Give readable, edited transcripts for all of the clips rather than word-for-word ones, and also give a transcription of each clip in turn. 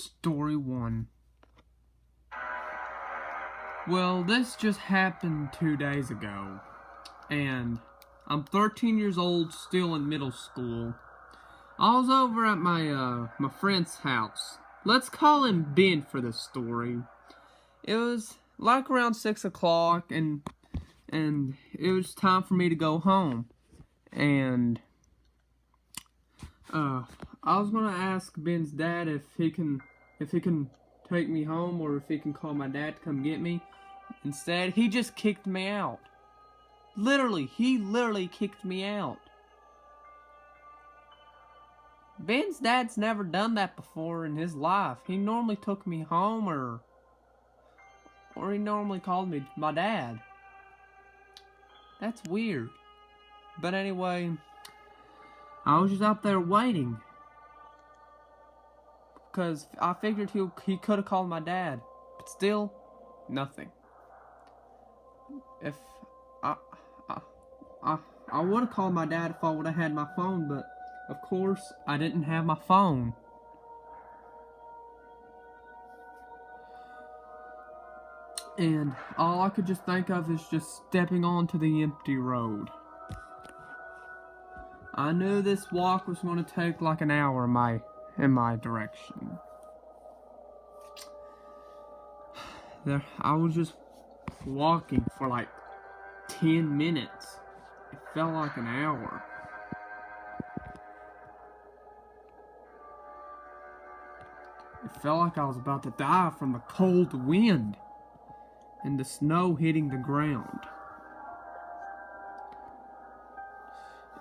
Story 1. Well, this just happened 2 days ago, and I'm 13 years old, still in middle school. I was over at my friend's house. Let's call him Ben for this story. It was like around 6 o'clock, and it was time for me to go home. And I was gonna ask Ben's dad if he can take me home, or if he can call my dad to come get me. Instead, he just kicked me out. He literally kicked me out. Ben's dad's never done that before in his life. He normally took me home, or he normally called me my dad. That's weird. But anyway, I was just out there waiting, because I figured he could have called my dad, but still, nothing. If I would have called my dad if I would have had my phone, but of course I didn't have my phone. And all I could just think of is just stepping onto the empty road. I knew this walk was going to take like an hour in my direction. I was just walking for like 10 minutes. It felt like an hour. It felt like I was about to die from the cold wind and the snow hitting the ground.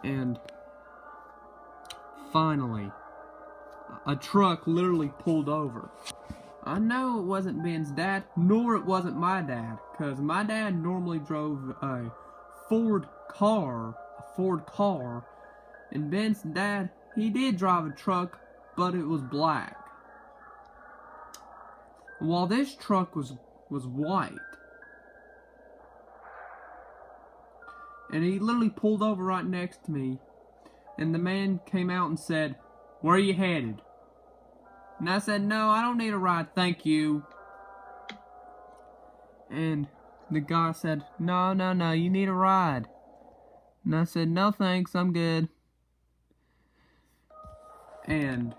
And finally, a truck literally pulled over. I know it wasn't Ben's dad, nor it wasn't my dad, because my dad normally drove a Ford car, and Ben's dad, he did drive a truck, but it was black. While this truck was white. And he literally pulled over right next to me, and the man came out and said, "Where are you headed?" And I said, "No, I don't need a ride, thank you." And the guy said, No, you need a ride." And I said, "No thanks, I'm good." And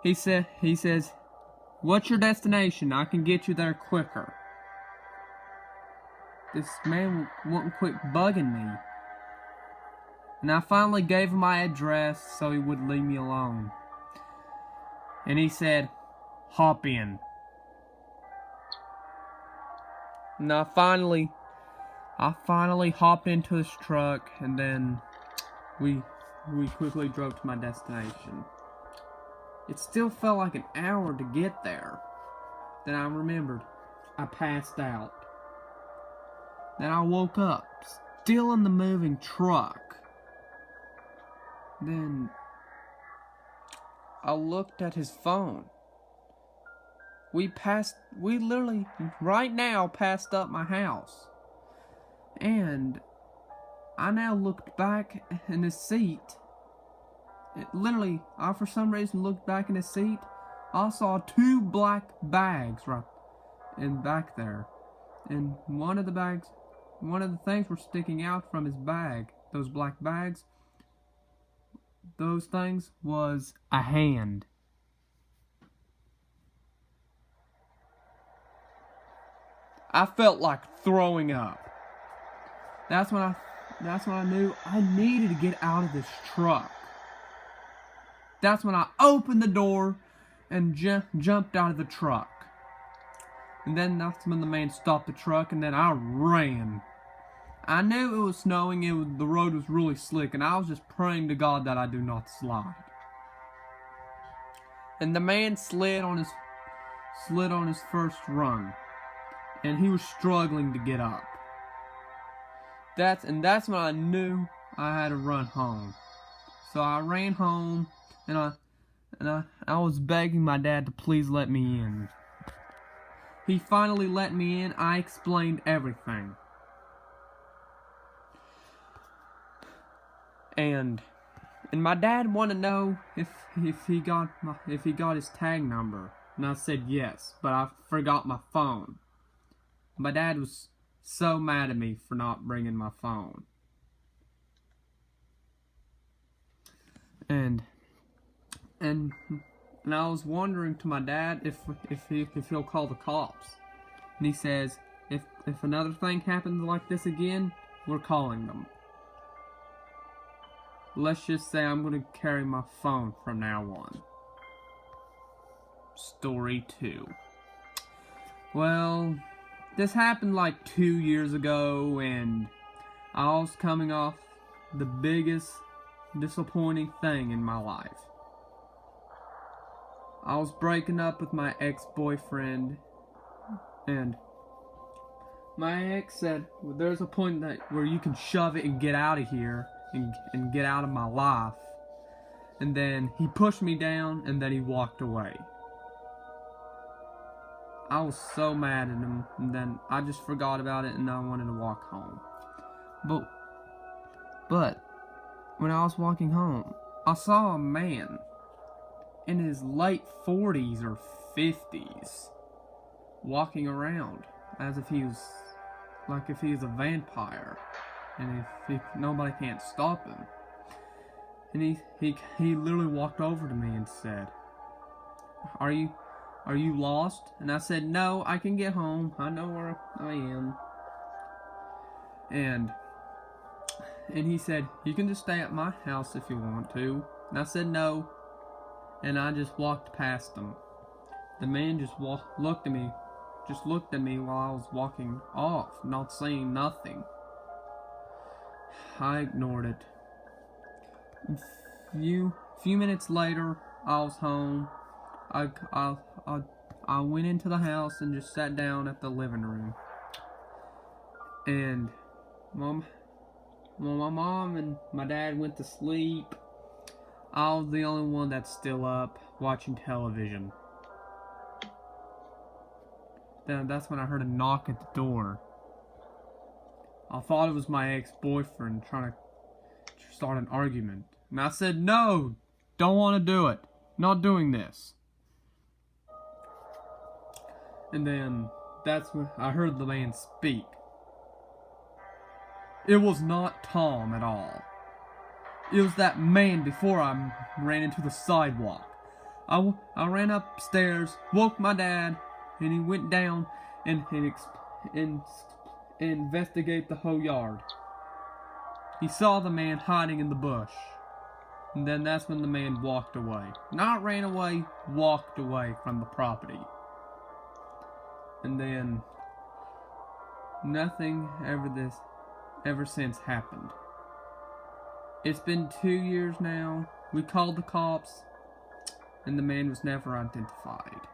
he says, "What's your destination? I can get you there quicker." This man wouldn't quit bugging me. And I finally gave him my address so he would leave me alone. And he said, "Hop in." And I finally hopped into his truck, and then we quickly drove to my destination. It still felt like an hour to get there. Then I remembered I passed out. Then I woke up, still in the moving truck. Then I looked at his phone. We literally, right now, passed up my house. And I now looked back in his seat. I for some reason looked back in his seat. I saw 2 black bags right in back there. And one of the things were sticking out from his bag. Those black bags. Those things was a hand. I felt like throwing up. That's when I knew I needed to get out of this truck. That's when I opened the door and jumped out of the truck. And then that's when the man stopped the truck, and then I ran. I knew it was snowing, the road was really slick, and I was just praying to God that I do not slide. And the man slid on his first run, and he was struggling to get up. That's when I knew I had to run home. So I ran home, and I was begging my dad to please let me in. He finally let me in. I explained everything. And And my dad wanted to know if he got his tag number, and I said yes, but I forgot my phone. My dad was so mad at me for not bringing my phone. And I was wondering to my dad if he'll call the cops. And he says, if another thing happens like this again, we're calling them. Let's just say I'm going to carry my phone from now on. Story 2. Well, this happened like 2 years ago, and I was coming off the biggest disappointing thing in my life. I was breaking up with my ex-boyfriend, and my ex said, well, there's a point where you can shove it and get out of here and get out of my life. And then he pushed me down, and then he walked away. I was so mad at him, and then I just forgot about it, and I wanted to walk home. But when I was walking home, I saw a man in his late 40s or 50s walking around as if he was a vampire, and if nobody can't stop him. And he literally walked over to me and said, Are you lost? And I said, no, I can get home. I know where I am. And he said, you can just stay at my house if you want to. And I said no. And I just walked past him. The man just looked at me while I was walking off, not saying nothing. I ignored it. Few minutes later, I was home. I went into the house and just sat down at the living room. And my mom and my dad went to sleep. I was the only one that's still up watching television. Then that's when I heard a knock at the door. I thought it was my ex-boyfriend trying to start an argument. And I said, no, don't want to do it. Not doing this. And then that's when I heard the man speak. It was not Tom at all. It was that man before I ran into the sidewalk. I ran upstairs, woke my dad, and he went down and investigate the whole yard. He saw the man hiding in the bush. And then that's when the man walked away. Not ran away, walked away from the property. And then nothing ever since happened. It's been 2 years now. We called the cops, and the man was never identified.